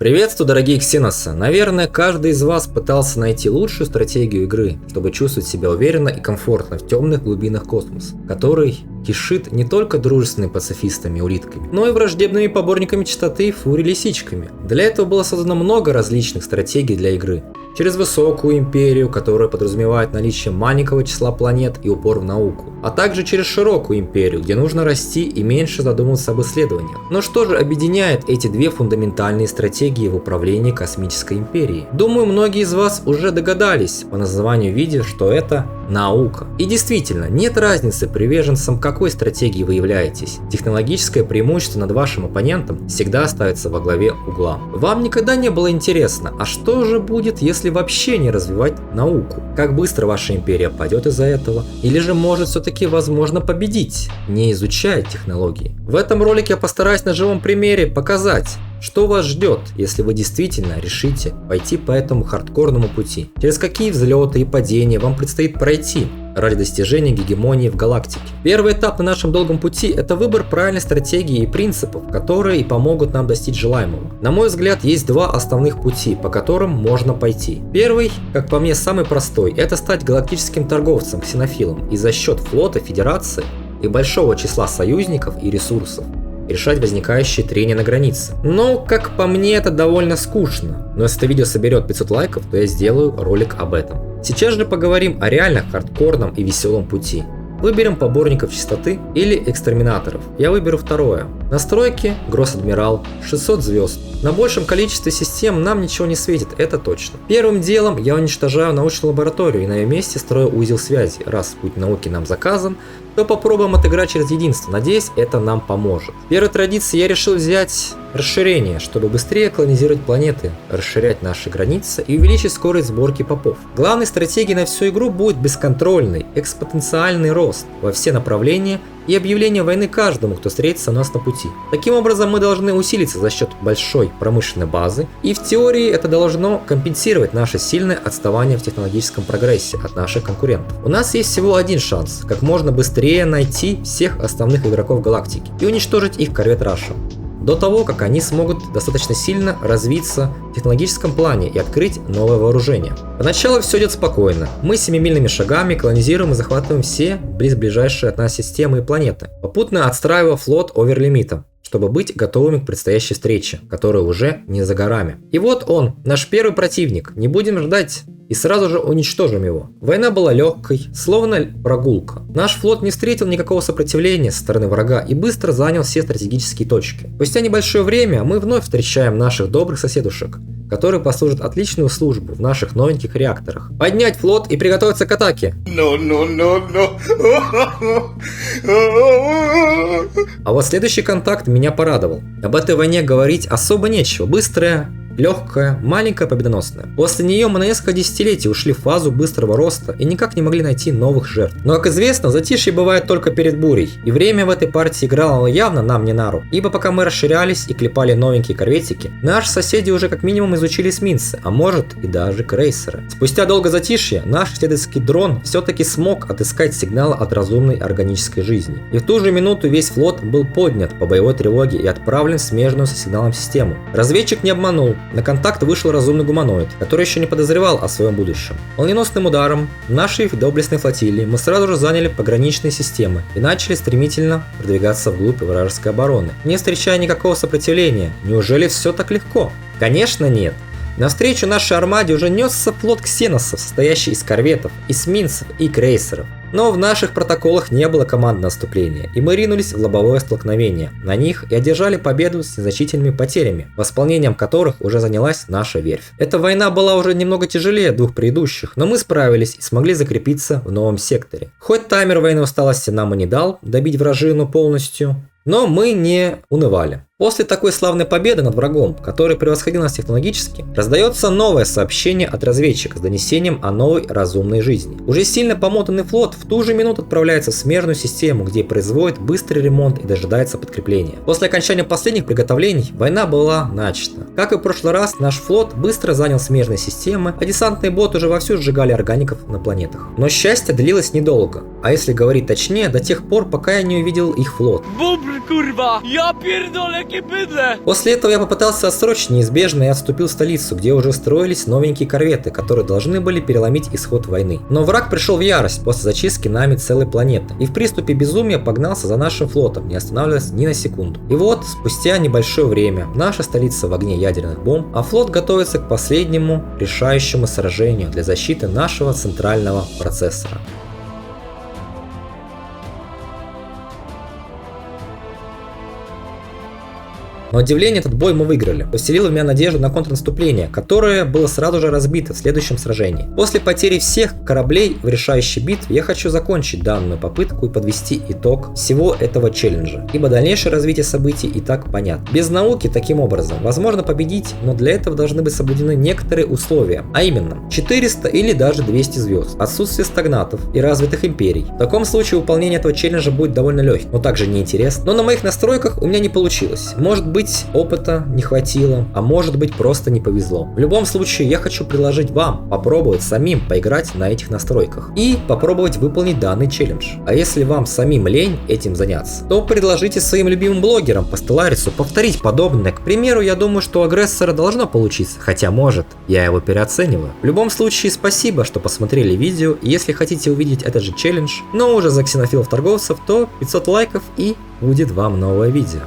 Приветствую, дорогие ксеносы! Наверное, каждый из вас пытался найти лучшую стратегию игры, чтобы чувствовать себя уверенно и комфортно в темных глубинах космоса, который кишит не только дружественными пацифистами и улитками, но и враждебными поборниками чистоты и фури-лисичками. Для этого было создано много различных стратегий для игры. Через высокую империю, которая подразумевает наличие маленького числа планет и упор в науку, а также через широкую империю, где нужно расти и меньше задумываться об исследованиях. Но что же объединяет эти две фундаментальные стратегии в управлении космической империей? Думаю, многие из вас уже догадались по названию видео, что это наука. И действительно, нет разницы приверженцам какой стратегии вы являетесь. Технологическое преимущество над вашим оппонентом всегда ставится во главе угла. Вам никогда не было интересно, а что же будет, если вообще не развивать науку? Как быстро ваша империя падет из-за этого? Или же может все-таки возможно победить, не изучая технологии? В этом ролике я постараюсь на живом примере показать, что вас ждет, если вы действительно решите пойти по этому хардкорному пути? Через какие взлеты и падения вам предстоит пройти ради достижения гегемонии в галактике? Первый этап на нашем долгом пути – это выбор правильной стратегии и принципов, которые и помогут нам достичь желаемого. На мой взгляд, есть два основных пути, по которым можно пойти. Первый, как по мне, самый простой – это стать галактическим торговцем, ксенофилом, и за счет флота Федерации и большого числа союзников и ресурсов решать возникающие трения на границе. Но, как по мне, это довольно скучно. Но если это видео соберет 500 лайков, то я сделаю ролик об этом. Сейчас же поговорим о реально хардкорном и веселом пути. Выберем поборников чистоты или экстреминаторов. Я выберу второе. Настройки Гросс-Адмирал, 600 звезд. На большем количестве систем нам ничего не светит, это точно. Первым делом я уничтожаю научную лабораторию и на ее месте строю узел связи. Раз путь науки нам заказан, то попробуем отыграть через единство. Надеюсь, это нам поможет. В первой традиции я решил взять расширение, чтобы быстрее колонизировать планеты, расширять наши границы и увеличить скорость сборки попов. Главной стратегией на всю игру будет бесконтрольный, экспоненциальный рост во все направления и объявление войны каждому, кто встретится у нас на пути. Таким образом, мы должны усилиться за счет большой промышленной базы, и в теории это должно компенсировать наше сильное отставание в технологическом прогрессе от наших конкурентов. У нас есть всего один шанс – как можно быстрее найти всех основных игроков галактики и уничтожить их корвет Раша, до того, как они смогут достаточно сильно развиться в технологическом плане и открыть новое вооружение. Поначалу все идет спокойно. Мы семимильными шагами колонизируем и захватываем все ближайшие от нас системы и планеты, попутно отстраивая флот оверлимитом, чтобы быть готовыми к предстоящей встрече, которая уже не за горами. И вот он, наш первый противник. Не будем ждать и сразу же уничтожим его. Война была легкой, словно прогулка. Наш флот не встретил никакого сопротивления со стороны врага и быстро занял все стратегические точки. Спустя небольшое время мы вновь встречаем наших добрых соседушек, которые послужат отличную службу в наших новеньких реакторах. Поднять флот и приготовиться к атаке. А вот следующий контакт меня порадовал. Об этой войне говорить особо нечего. Быстрая, легкая, маленькая, победоносная. После нее мы на несколько десятилетий ушли в фазу быстрого роста и никак не могли найти новых жертв. Но, как известно, затишье бывает только перед бурей, и время в этой партии играло явно нам не на руку, ибо пока мы расширялись и клепали новенькие корветики, наши соседи уже как минимум изучили эсминцы, а может и даже крейсеры. Спустя долгое затишье наш исследовательский дрон все-таки смог отыскать сигналы от разумной органической жизни. И в ту же минуту весь флот был поднят по боевой тревоге и отправлен в смежную со сигналом систему. Разведчик не обманул. На контакт вышел разумный гуманоид, который еще не подозревал о своем будущем. Молниеносным ударом нашей доблестной флотилии мы сразу же заняли пограничные системы и начали стремительно продвигаться вглубь вражеской обороны, не встречая никакого сопротивления. Неужели все так легко? Конечно, нет. Навстречу нашей армаде уже несся флот ксеносов, состоящий из корветов, эсминцев и крейсеров. Но в наших протоколах не было команды наступления, и мы ринулись в лобовое столкновение на них и одержали победу с незначительными потерями, восполнением которых уже занялась наша верфь. Эта война была уже немного тяжелее двух предыдущих, но мы справились и смогли закрепиться в новом секторе. Хоть таймер военной усталости нам и не дал добить вражину полностью, но мы не унывали. После такой славной победы над врагом, который превосходил нас технологически, раздается новое сообщение от разведчика с донесением о новой разумной жизни. Уже сильно помотанный флот в ту же минуту отправляется в смежную систему, где производит быстрый ремонт и дожидается подкрепления. После окончания последних приготовлений война была начата. Как и в прошлый раз, наш флот быстро занял смежные системы, а десантные боты уже вовсю сжигали органиков на планетах. Но счастье длилось недолго, а если говорить точнее, до тех пор, пока я не увидел их флот. Bubr, kurwa! Ja pierdolę, После этого я попытался отсрочить неизбежное и отступил в столицу, где уже строились новенькие корветы, которые должны были переломить исход войны. Но враг пришел в ярость после зачистки нами целой планеты и в приступе безумия погнался за нашим флотом, не останавливаясь ни на секунду. И вот, спустя небольшое время, наша столица в огне ядерных бомб, а флот готовится к последнему решающему сражению для защиты нашего центрального процессора. На удивление, этот бой мы выиграли. Поселило в меня надежду на контрнаступление, которое было сразу же разбито в следующем сражении. После потери всех кораблей в решающей битве я хочу закончить данную попытку и подвести итог всего этого челленджа, ибо дальнейшее развитие событий и так понятно. Без науки таким образом возможно победить, но для этого должны быть соблюдены некоторые условия, а именно 400 или даже 200 звезд, отсутствие стагнатов и развитых империй. В таком случае выполнение этого челленджа будет довольно легким, но также неинтересно. Но на моих настройках у меня не получилось. Может быть, опыта не хватило, а может быть, просто не повезло. В любом случае, я хочу предложить вам попробовать самим поиграть на этих настройках и попробовать выполнить данный челлендж. А если вам самим лень этим заняться, то предложите своим любимым блогерам по Stellaris повторить подобное. К примеру, я думаю, что у агрессора должно получиться, хотя может, я его переоцениваю. В любом случае, спасибо, что посмотрели видео, и если хотите увидеть этот же челлендж, но уже за ксенофилов торговцев, то 500 лайков и будет вам новое видео.